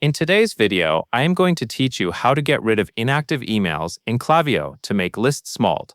In today's video, I am going to teach you how to get rid of inactive emails in Klaviyo to make lists small.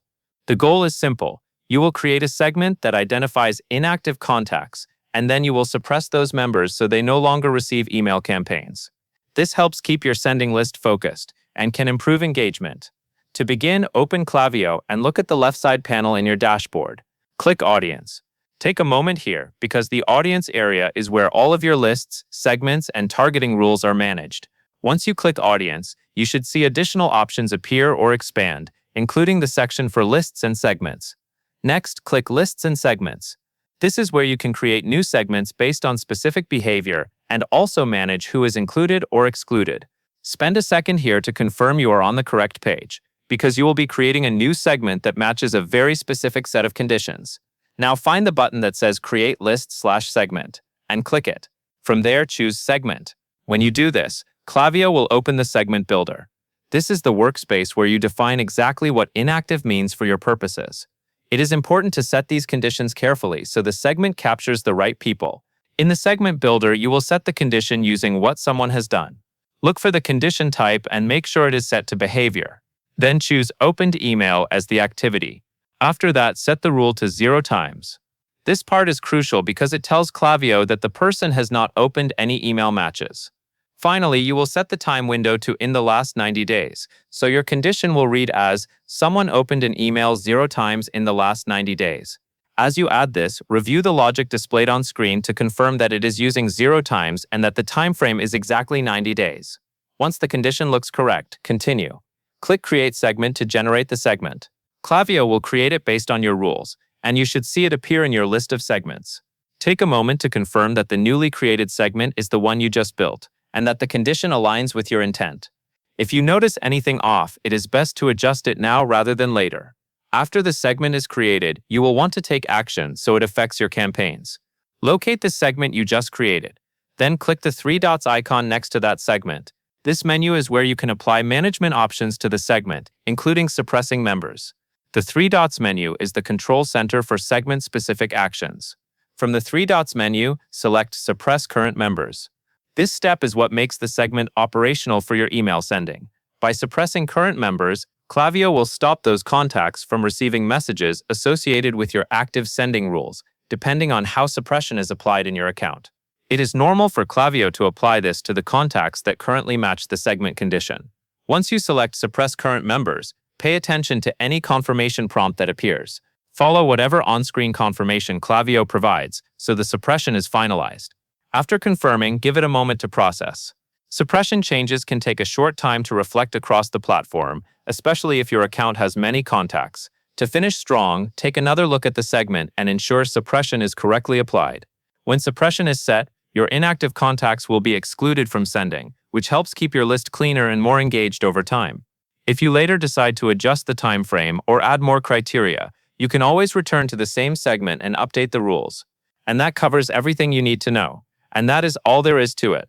The goal is simple. You will create a segment that identifies inactive contacts, and then you will suppress those members so they no longer receive email campaigns. This helps keep your sending list focused and can improve engagement. To begin, open Klaviyo and look at the left side panel in your dashboard. Click Audience. Take a moment here because the audience area is where all of your lists, segments, and targeting rules are managed. Once you click Audience, you should see additional options appear or expand, including the section for lists and segments. Next, click Lists and Segments. This is where you can create new segments based on specific behavior and also manage who is included or excluded. Spend a second here to confirm you are on the correct page, because you will be creating a new segment that matches a very specific set of conditions. Now find the button that says Create List/Segment and click it. From there, choose Segment. When you do this, Klaviyo will open the Segment Builder. This is the workspace where you define exactly what inactive means for your purposes. It is important to set these conditions carefully so the segment captures the right people. In the Segment Builder, you will set the condition using what someone has done. Look for the condition type and make sure it is set to behavior. Then choose Opened Email as the activity. After that, set the rule to 0 times. This part is crucial because it tells Klaviyo that the person has not opened any email matches. Finally, you will set the time window to in the last 90 days, so your condition will read as someone opened an email 0 times in the last 90 days. As you add this, review the logic displayed on screen to confirm that it is using 0 times and that the time frame is exactly 90 days. Once the condition looks correct, continue. Click Create Segment to generate the segment. Klaviyo will create it based on your rules, and you should see it appear in your list of segments. Take a moment to confirm that the newly created segment is the one you just built, and that the condition aligns with your intent. If you notice anything off, it is best to adjust it now rather than later. After the segment is created, you will want to take action so it affects your campaigns. Locate the segment you just created. Then click the 3 dots icon next to that segment. This menu is where you can apply management options to the segment, including suppressing members. The 3 dots menu is the control center for segment-specific actions. From the 3 dots menu, select Suppress Current Members. This step is what makes the segment operational for your email sending. By suppressing current members, Klaviyo will stop those contacts from receiving messages associated with your active sending rules, depending on how suppression is applied in your account. It is normal for Klaviyo to apply this to the contacts that currently match the segment condition. Once you select Suppress Current Members, pay attention to any confirmation prompt that appears. Follow whatever on-screen confirmation Klaviyo provides so the suppression is finalized. After confirming, give it a moment to process. Suppression changes can take a short time to reflect across the platform, especially if your account has many contacts. To finish strong, take another look at the segment and ensure suppression is correctly applied. When suppression is set, your inactive contacts will be excluded from sending, which helps keep your list cleaner and more engaged over time. If you later decide to adjust the time frame or add more criteria, you can always return to the same segment and update the rules. And that covers everything you need to know. And that is all there is to it.